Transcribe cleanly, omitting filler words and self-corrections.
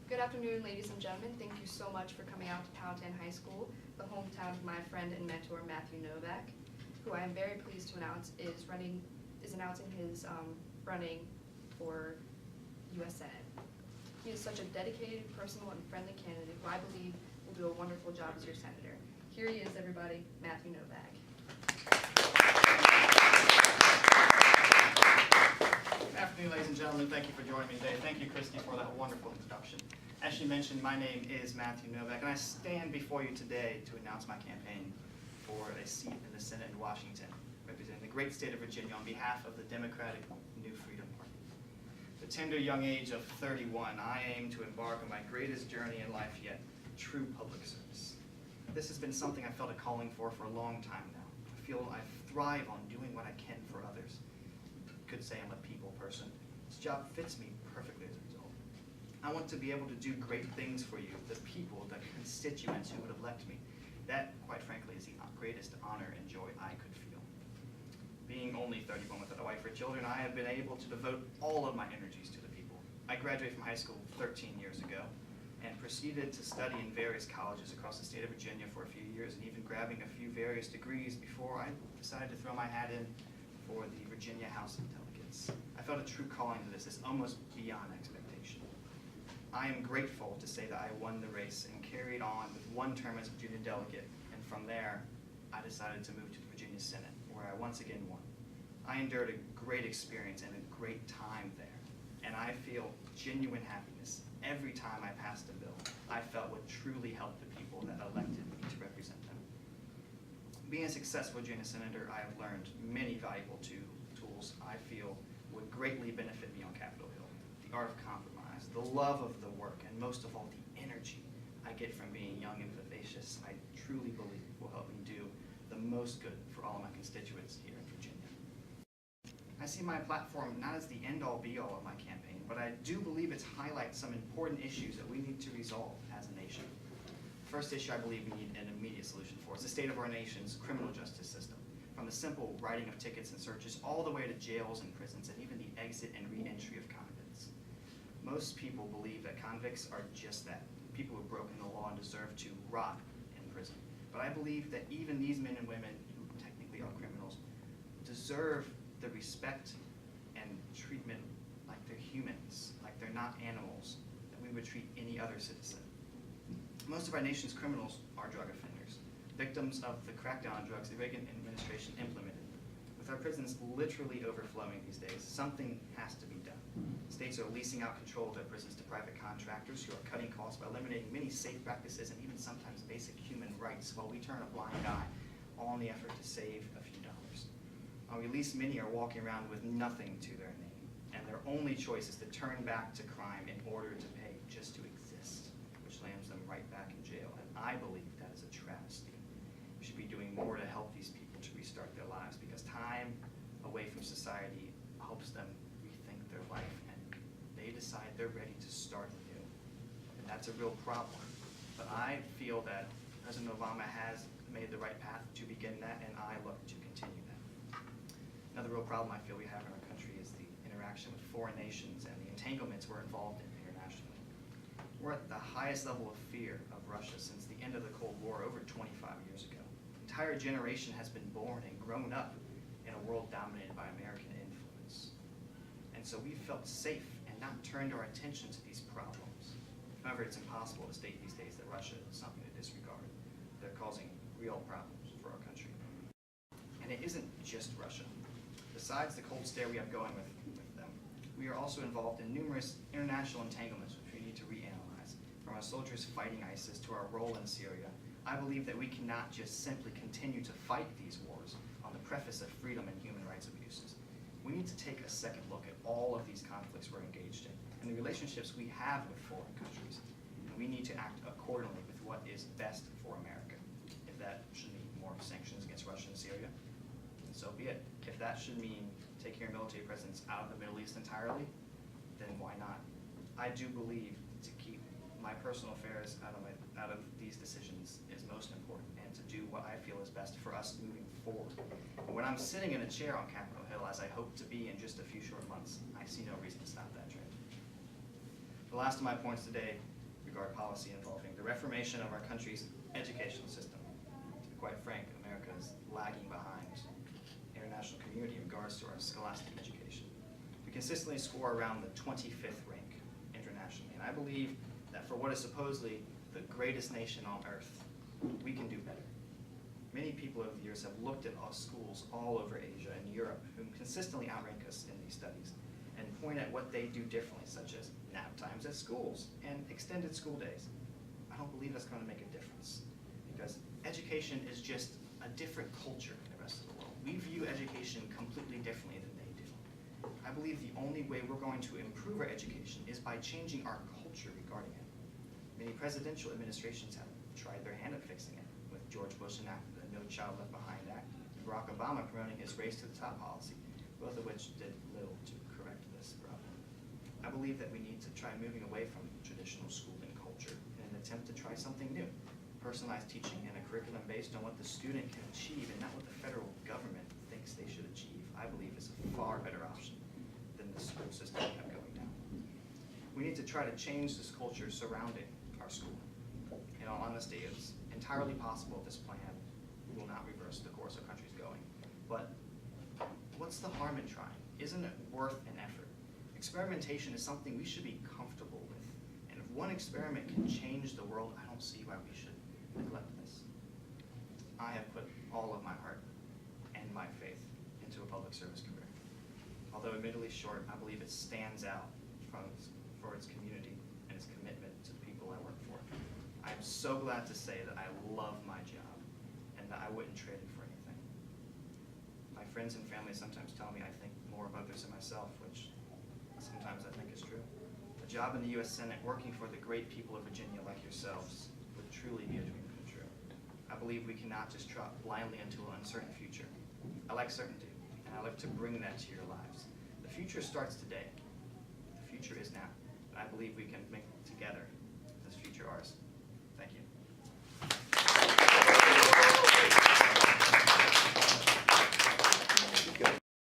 Good afternoon, ladies and gentlemen. Thank you so much for coming out to Powhatan High School, the hometown of my friend and mentor, Matthew Novak, who I am very pleased to announce is announcing his running for U.S. Senate. He is such a dedicated, personal, and friendly candidate who I believe will do a wonderful job as your senator. Here he is, everybody, Matthew Novak. Good afternoon, ladies and gentlemen. Thank you for joining me today. Thank you, Christy, for that wonderful introduction. As she mentioned, my name is Matthew Novak, and I stand before you today to announce my campaign for a seat in the Senate in Washington, representing the great state of Virginia on behalf of the Democratic New Freedom Party. At the tender young age of 31, I aim to embark on my greatest journey in life yet, true public service. This has been something I felt a calling for a long time now. I feel I thrive on doing what I can for others. You could say I'm a people person. This job fits me perfectly as a result. I want to be able to do great things for you, the people, the constituents who would elect me. That, quite frankly, is the greatest honor and joy I could feel. Being only 31 without a wife or children, I have been able to devote all of my energies to the people. I graduated from high school 13 years ago and proceeded to study in various colleges across the state of Virginia for a few years, and even grabbing a few various degrees before I decided to throw my hat in for the Virginia House of Delegates. I felt a true calling to this. It's almost beyond expectation. I am grateful to say that I won the race and carried on with one term as a Virginia delegate, and from there, I decided to move to the Virginia Senate, where I once again won. I endured a great experience and a great time there, and I feel genuine happiness every time I passed a bill I felt would truly help the people that elected me to represent them. Being a successful Virginia Senator, I have learned many valuable tools I feel would greatly benefit me on Capitol Hill. The art of compromise, the love of the work, and most of all, the energy I get from being young and vivacious, I truly believe will help me do the most good for all of my constituents here in Virginia. I see my platform not as the end-all be-all of my campaign, but I do believe it highlights some important issues that we need to resolve as a nation. The first issue I believe we need an immediate solution for is the state of our nation's criminal justice system. From the simple writing of tickets and searches all the way to jails and prisons, and even the exit and re-entry of convicts. Most people believe that convicts are just that, people who have broken the law and deserve to rot in prison. But I believe that even these men and women who technically are criminals deserve the respect and treatment like they're humans, like they're not animals, that we would treat any other citizen. Most of our nation's criminals are drug offenders, victims of the crackdown on drugs the Reagan administration implemented. With our prisons literally overflowing these days, something has to be done. States are leasing out control of their prisons to private contractors who are cutting costs by eliminating many safe practices and even sometimes basic human rights, while we turn a blind eye, all in the effort to save a few dollars. On release, many are walking around with nothing to their name, and their only choice is to turn back to crime in order to pay just to exist, which lands them right back in jail. And I believe that is a travesty. We should be doing more to help these people to restart their lives, because time away from society helps them rethink their life, and they decide they're ready to start anew. And that's a real problem. But I feel that President Obama has made the right path to begin that, and I look to continue that. Another real problem I feel we have in our country is the interaction with foreign nations and the entanglements we're involved in internationally. We're at the highest level of fear of Russia since the end of the Cold War over 25 years ago. An entire generation has been born and grown up in a world dominated by American influence. And so we felt safe and not turned our attention to these problems. However, it's impossible to state these days that Russia is something to disregard. They're causing real problems for our country. And it isn't just Russia. Besides the cold stare we have going with them, we are also involved in numerous international entanglements which we need to reanalyze. From our soldiers fighting ISIS to our role in Syria, I believe that we cannot just simply continue to fight these wars on the preface of freedom and human rights abuses. We need to take a second look at all of these conflicts we're engaged in and the relationships we have with foreign countries. And we need to act accordingly with what is best for America. If that should mean more sanctions against Russia and Syria, then so be it. If that should mean taking our military presence out of the Middle East entirely, then why not? I do believe to keep my personal affairs out of these decisions is most important, and to do what I feel is best for us moving forward. And when I'm sitting in a chair on Capitol Hill, as I hope to be in just a few short months, I see no reason to stop that trend. The last of my points today regard policy involving the reformation of our country's educational system. To be quite frank, America is lagging behind the international community in regards to our scholastic education. We consistently score around the 25th rank internationally, and I believe that for what is supposedly the greatest nation on earth, we can do better. Many people over the years have looked at our schools all over Asia and Europe who consistently outrank us in these studies and point at what they do differently, such as nap times at schools and extended school days. I don't believe that's going to make a difference because education is just a different culture in the rest of the world. We view education completely differently than they do. I believe the only way we're going to improve our education is by changing our culture regarding it. Many presidential administrations have tried their hand at fixing it, with George Bush enacting the No Child Left Behind Act, and Barack Obama promoting his Race to the Top policy, both of which did little to correct this problem. I believe that we need to try moving away from traditional schooling culture in an attempt to try something new. Personalized teaching and a curriculum based on what the student can achieve and not what the federal government thinks they should achieve, I believe is a far better option than the school system we have going now. We need to try to change this culture surrounding our school. In all honesty, it's entirely possible this plan will not reverse the course our country's going. But what's the harm in trying? Isn't it worth an effort? Experimentation is something we should be comfortable with. And if one experiment can change the world, I don't see why we should neglect this. I have put all of my heart and my faith into a public service career. Although admittedly short, I believe it stands out for its community and its commitment to the people I work for. I'm so glad to say that I love my job and that I wouldn't trade it for anything. My friends and family sometimes tell me I think more of others than myself, which sometimes I think is true. A job in the U.S. Senate working for the great people of Virginia like yourselves would truly be a dream come true. I believe we cannot just trot blindly into an uncertain future. I like certainty, and I like to bring that to your lives. The future starts today. The future is now. And I believe we can make together this future ours. Thank you.